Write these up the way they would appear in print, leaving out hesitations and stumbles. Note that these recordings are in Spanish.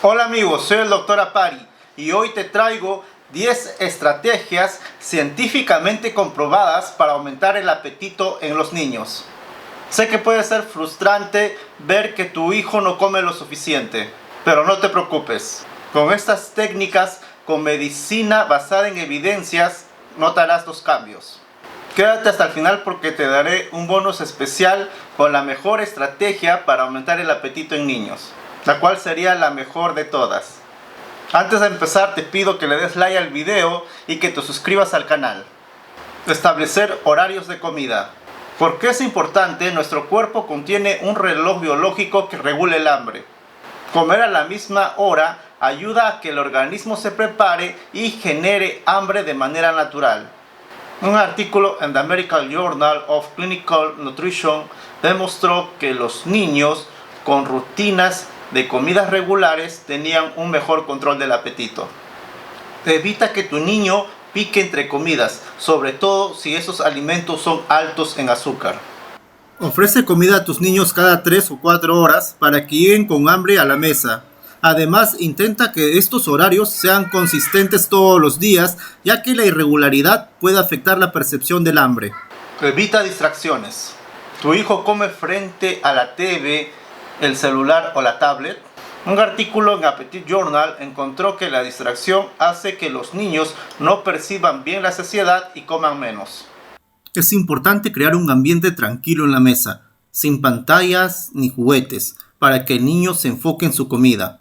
Hola amigos, soy el Dr. Apari y hoy te traigo 10 estrategias científicamente comprobadas para aumentar el apetito en los niños. Sé que puede ser frustrante ver que tu hijo no come lo suficiente, pero no te preocupes. Con estas técnicas, con medicina basada en evidencias, notarás los cambios. Quédate hasta el final porque te daré un bonus especial con la mejor estrategia para aumentar el apetito en niños, la cual sería la mejor de todas. Antes de empezar te pido que le des like al video y que te suscribas al canal. Establecer horarios de comida. ¿Por qué es importante? Nuestro cuerpo contiene un reloj biológico que regula el hambre. Comer a la misma hora ayuda a que el organismo se prepare y genere hambre de manera natural. Un artículo en The American Journal of Clinical Nutrition demostró que los niños con rutinas de comidas regulares tenían un mejor control del apetito. Evita que tu niño pique entre comidas, sobre todo si esos alimentos son altos en azúcar. Ofrece comida a tus niños cada 3 o 4 horas para que lleguen con hambre a la mesa. Además, intenta que estos horarios sean consistentes todos los días, ya que la irregularidad puede afectar la percepción del hambre. Evita distracciones. Tu hijo come frente a la TV, el celular o la tablet. Un artículo en Appetite Journal encontró que la distracción hace que los niños no perciban bien la saciedad y coman menos. Es importante crear un ambiente tranquilo en la mesa, sin pantallas ni juguetes, para que el niño se enfoque en su comida.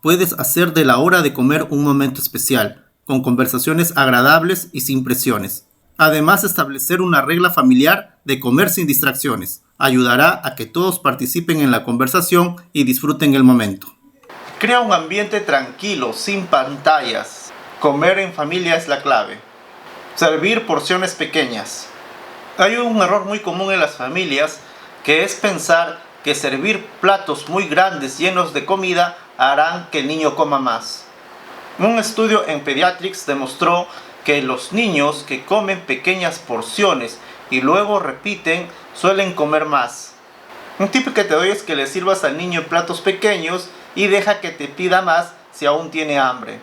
Puedes hacer de la hora de comer un momento especial, con conversaciones agradables y sin presiones. Además, establecer una regla familiar de comer sin distracciones ayudará a que todos participen en la conversación y disfruten el momento. Crea un ambiente tranquilo, sin pantallas. Comer en familia es la clave. Servir porciones pequeñas. Hay un error muy común en las familias que es pensar que servir platos muy grandes llenos de comida harán que el niño coma más. Un estudio en Pediatrics demostró que los niños que comen pequeñas porciones y luego repiten suelen comer más. Un tip que te doy es que le sirvas al niño en platos pequeños y deja que te pida más si aún tiene hambre.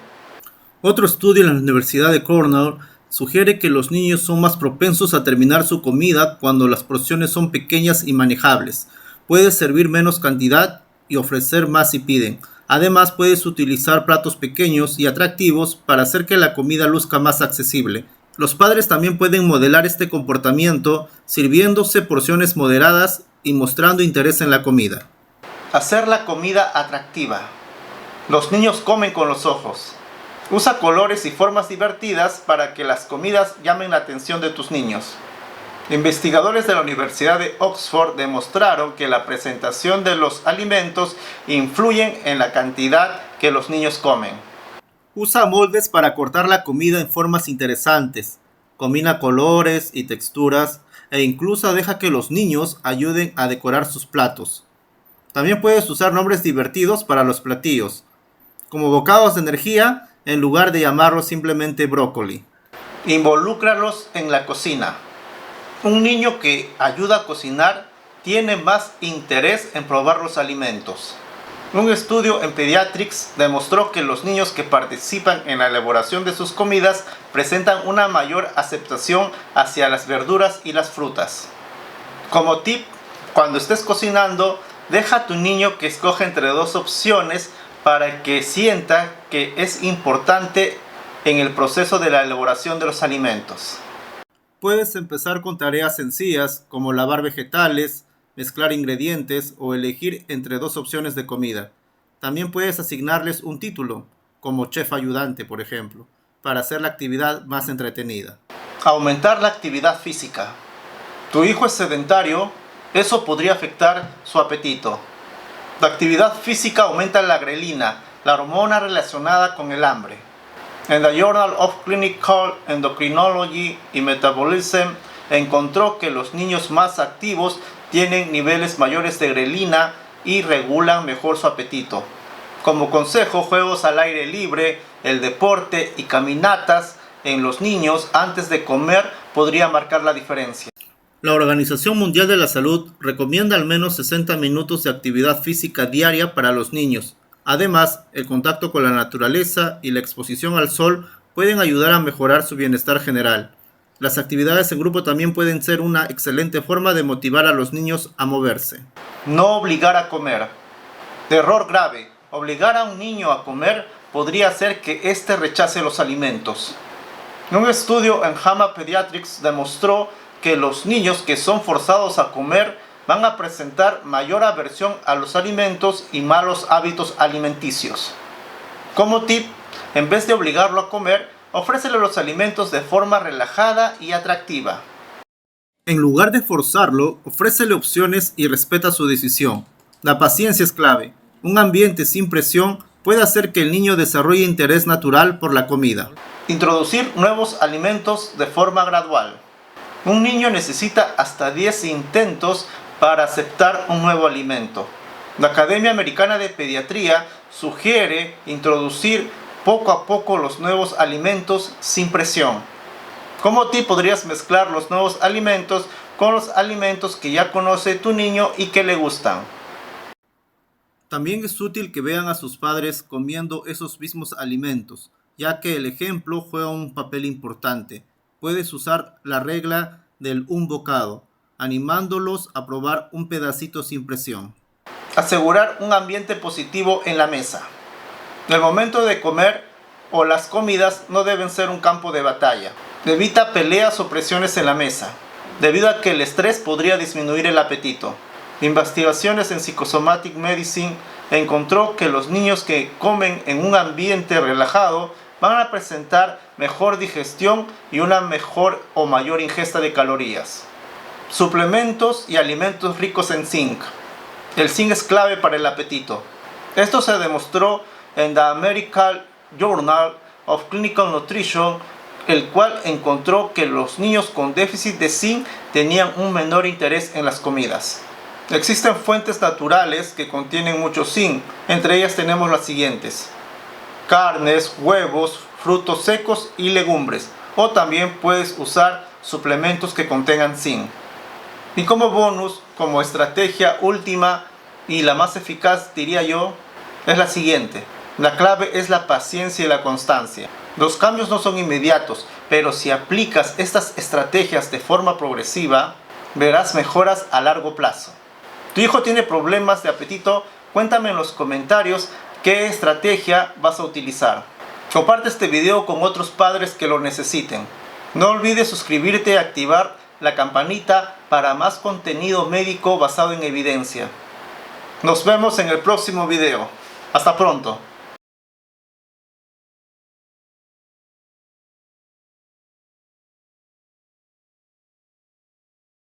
Otro estudio en la Universidad de Cornell sugiere que los niños son más propensos a terminar su comida cuando las porciones son pequeñas y manejables. Puedes servir menos cantidad y ofrecer más si piden. Además, puedes utilizar platos pequeños y atractivos para hacer que la comida luzca más accesible. Los padres también pueden modelar este comportamiento sirviéndose porciones moderadas y mostrando interés en la comida. Hacer la comida atractiva. Los niños comen con los ojos. Usa colores y formas divertidas para que las comidas llamen la atención de tus niños. Investigadores de la Universidad de Oxford demostraron que la presentación de los alimentos influyen en la cantidad que los niños comen. Usa moldes para cortar la comida en formas interesantes. Combina colores y texturas e incluso deja que los niños ayuden a decorar sus platos. También puedes usar nombres divertidos para los platillos, como bocados de energía en lugar de llamarlos simplemente brócoli. Involúcralos en la cocina. Un niño que ayuda a cocinar tiene más interés en probar los alimentos. Un estudio en Pediatrics demostró que los niños que participan en la elaboración de sus comidas presentan una mayor aceptación hacia las verduras y las frutas. Como tip, cuando estés cocinando, deja a tu niño que escoja entre 2 opciones para que sienta que es importante en el proceso de la elaboración de los alimentos. Puedes empezar con tareas sencillas como lavar vegetales, mezclar ingredientes o elegir entre 2 opciones de comida. También puedes asignarles un título, como chef ayudante, por ejemplo, para hacer la actividad más entretenida. Aumentar la actividad física. Tu hijo es sedentario, eso podría afectar su apetito. La actividad física aumenta la grelina, la hormona relacionada con el hambre. En The Journal of Clinical Endocrinology y Metabolism encontró que los niños más activos tienen niveles mayores de grelina y regulan mejor su apetito. Como consejo, juegos al aire libre, el deporte y caminatas en los niños antes de comer podría marcar la diferencia. La Organización Mundial de la Salud recomienda al menos 60 minutos de actividad física diaria para los niños. Además, el contacto con la naturaleza y la exposición al sol pueden ayudar a mejorar su bienestar general. Las actividades en grupo también pueden ser una excelente forma de motivar a los niños a moverse. No obligar a comer. Error grave. Obligar a un niño a comer podría hacer que éste rechace los alimentos. Un estudio en JAMA Pediatrics demostró que los niños que son forzados a comer van a presentar mayor aversión a los alimentos y malos hábitos alimenticios. Como tip, en vez de obligarlo a comer, ofrécele los alimentos de forma relajada y atractiva. En lugar de forzarlo, ofrécele opciones y respeta su decisión. La paciencia es clave. Un ambiente sin presión puede hacer que el niño desarrolle interés natural por la comida. Introducir nuevos alimentos de forma gradual. Un niño necesita hasta 10 intentos para aceptar un nuevo alimento. La Academia Americana de Pediatría sugiere introducir poco a poco los nuevos alimentos sin presión. Como tip, podrías mezclar los nuevos alimentos con los alimentos que ya conoce tu niño y que le gustan. También es útil que vean a sus padres comiendo esos mismos alimentos, ya que el ejemplo juega un papel importante. Puedes usar la regla del un bocado, animándolos a probar un pedacito sin presión. Asegurar un ambiente positivo en la mesa. El momento de comer o las comidas no deben ser un campo de batalla. Evita peleas o presiones en la mesa, debido a que el estrés podría disminuir el apetito. Investigaciones en Psychosomatic Medicine encontró que los niños que comen en un ambiente relajado van a presentar mejor digestión y una mejor o mayor ingesta de calorías. Suplementos y alimentos ricos en zinc. El zinc es clave para el apetito. Esto se demostró en The American Journal of Clinical Nutrition, el cual encontró que los niños con déficit de zinc tenían un menor interés en las comidas. Existen fuentes naturales que contienen mucho zinc, entre ellas tenemos las siguientes: carnes, huevos, frutos secos y legumbres, o también puedes usar suplementos que contengan zinc. Y como bonus, como estrategia última y la más eficaz, diría yo, es la siguiente: la clave es la paciencia y la constancia. Los cambios no son inmediatos, pero si aplicas estas estrategias de forma progresiva, verás mejoras a largo plazo. ¿Tu hijo tiene problemas de apetito? Cuéntame en los comentarios qué estrategia vas a utilizar. Comparte este video con otros padres que lo necesiten. No olvides suscribirte y activar la campanita para más contenido médico basado en evidencia. Nos vemos en el próximo video. Hasta pronto.